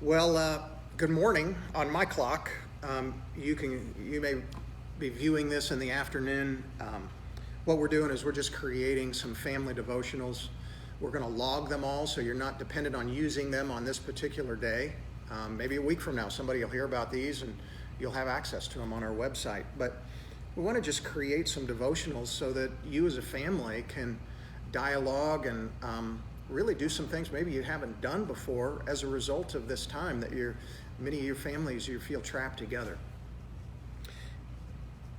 Good morning on my clock. You may be viewing this in the afternoon. What we're doing is we're just creating some family devotionals. We're going to log them all so you're not dependent on using them on this particular day. Maybe a week from now, somebody will hear about these and you'll have access to them on our website. But we want to just create some devotionals so that you as a family can dialogue and really do some things maybe you haven't done before as a result of this time that many of your families, you feel trapped together.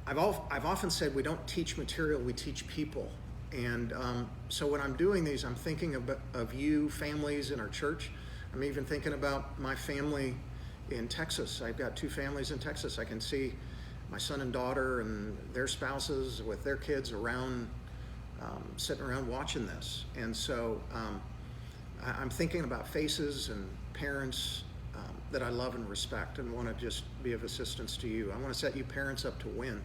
I've often said we don't teach material, we teach people. And so when I'm doing these, I'm thinking of you, families in our church. I'm even thinking about my family in Texas. I've got two families in Texas. I can see my son and daughter and their spouses with their kids around, sitting around watching this. And so I'm thinking about faces and parents that I love and respect and want to just be of assistance to you. I want to set you parents up to win.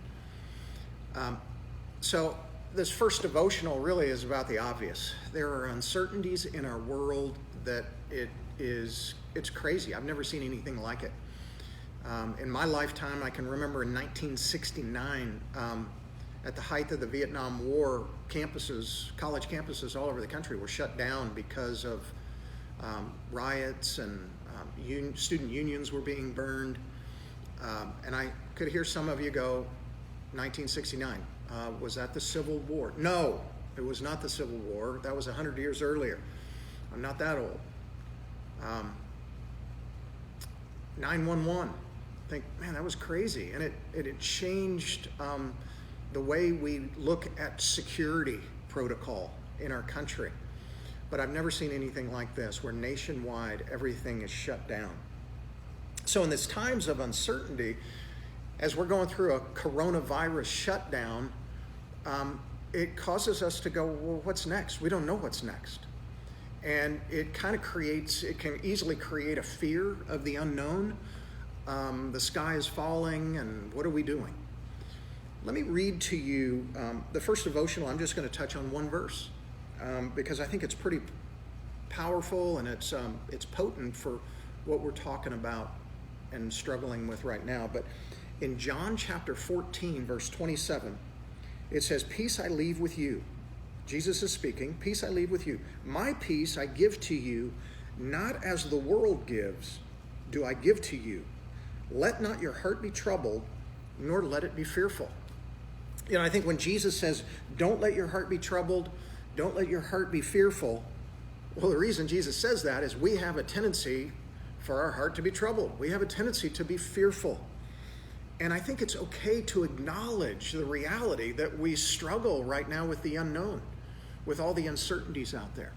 So this first devotional really is about the obvious. There are uncertainties in our world that it's crazy. I've never seen anything like it. In my lifetime, I can remember in 1969, at the height of the Vietnam War, college campuses all over the country were shut down because of riots and student unions were being burned. And I could hear some of you go, 1969, was that the Civil War? No, it was not the Civil War. That was 100 years earlier. I'm not that old. 9/11. Think, man, that was crazy. And it changed the way we look at security protocol in our country. But I've never seen anything like this, where nationwide everything is shut down. So in these times of uncertainty, as we're going through a coronavirus shutdown, it causes us to go, well, what's next? We don't know what's next. And it can easily create a fear of the unknown. The sky is falling, and what are we doing? Let me read to you the first devotional. I'm just going to touch on one verse because I think it's pretty powerful and it's potent for what we're talking about and struggling with right now. But in John chapter 14, verse 27, it says, "Peace I leave with you." Jesus is speaking. "Peace I leave with you. My peace I give to you, not as the world gives, do I give to you. Let not your heart be troubled, nor let it be fearful." You know, I think when Jesus says, don't let your heart be troubled, don't let your heart be fearful, well, the reason Jesus says that is we have a tendency for our heart to be troubled. We have a tendency to be fearful. And I think it's okay to acknowledge the reality that we struggle right now with the unknown, with all the uncertainties out there.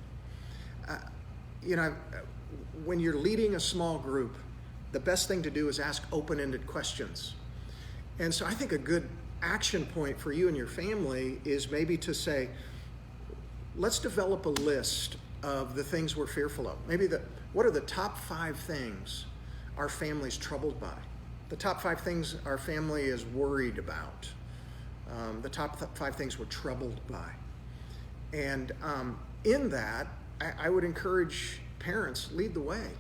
When you're leading a small group, the best thing to do is ask open-ended questions. And so I think a good action point for you and your family is maybe to say, let's develop a list of the things we're fearful of. What are the top 5 things our family's troubled by? The top 5 things our family is worried about. The top 5 things we're troubled by. And in that, I would encourage parents, lead the way.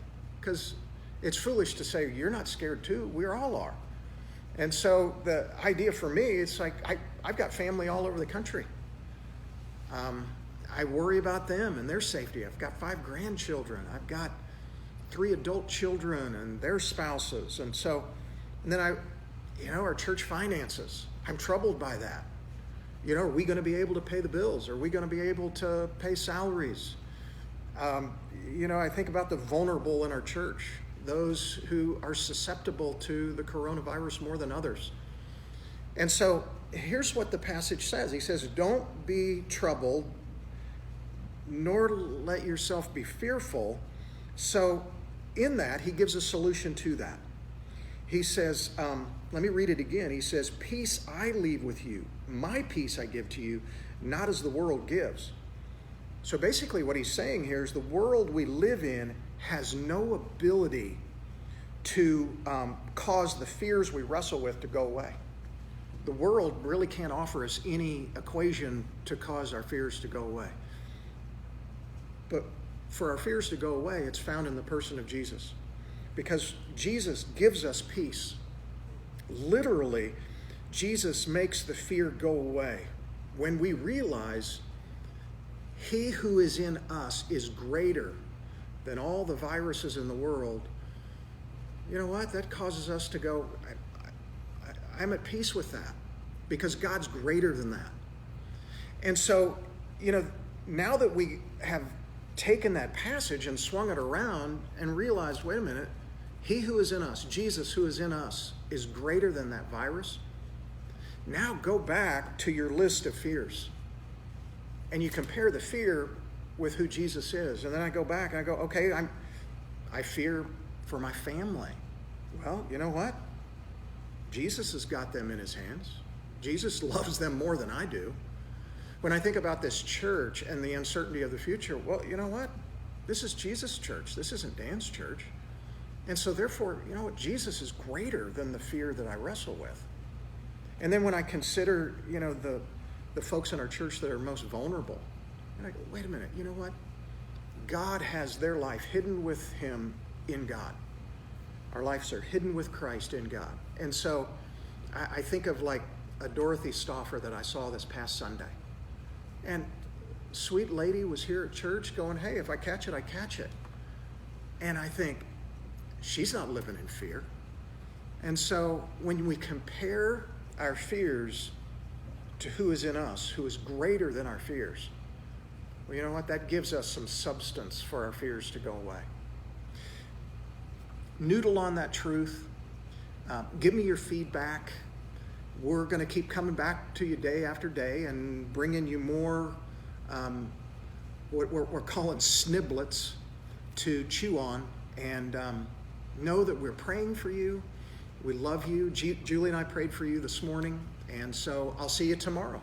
Because it's foolish to say, you're not scared too. We all are. And so the idea for me, it's like, I've got family all over the country. I worry about them and their safety. I've got 5 grandchildren. I've got 3 adult children and their spouses. And then our church finances. I'm troubled by that. Are we going to be able to pay the bills? Are we going to be able to pay salaries? I think about the vulnerable in our church, those who are susceptible to the coronavirus more than others. And so here's what the passage says. He says, don't be troubled, nor let yourself be fearful. So in that, he gives a solution to that. He says, let me read it again. He says, "Peace I leave with you. My peace I give to you, not as the world gives." So basically what he's saying here is the world we live in has no ability to cause the fears we wrestle with to go away. The world really can't offer us any equation to cause our fears to go away. But for our fears to go away, it's found in the person of Jesus. because Jesus gives us peace. Literally, Jesus makes the fear go away when we realize he who is in us is greater than all the viruses in the world. You know what? That causes us to go, I'm at peace with that because God's greater than that. And so, now that we have taken that passage and swung it around and realized, wait a minute, he who is in us, Jesus who is in us, is greater than that virus. Now go back to your list of fears and you compare the fear with who Jesus is. And then I go back and I go, okay, I fear for my family. Well, you know what? Jesus has got them in his hands. Jesus loves them more than I do. When I think about this church and the uncertainty of the future, well, you know what? This is Jesus' church. This isn't Dan's church. And so therefore, you know what? Jesus is greater than the fear that I wrestle with. And then when I consider, the folks in our church that are most vulnerable, and I go, wait a minute, you know what? God has their life hidden with him in God. Our lives are hidden with Christ in God. And so I think of like a Dorothy Stauffer that I saw this past Sunday. And sweet lady was here at church going, hey, if I catch it, I catch it. And I think, she's not living in fear. And so when we compare our fears to who is in us, who is greater than our fears, well, you know what? That gives us some substance for our fears to go away. Noodle on that truth. Give me your feedback. We're going to keep coming back to you day after day and bringing you more what we're calling sniblets to chew on. And know that we're praying for you. We love you. Julie and I prayed for you this morning. And so I'll see you tomorrow.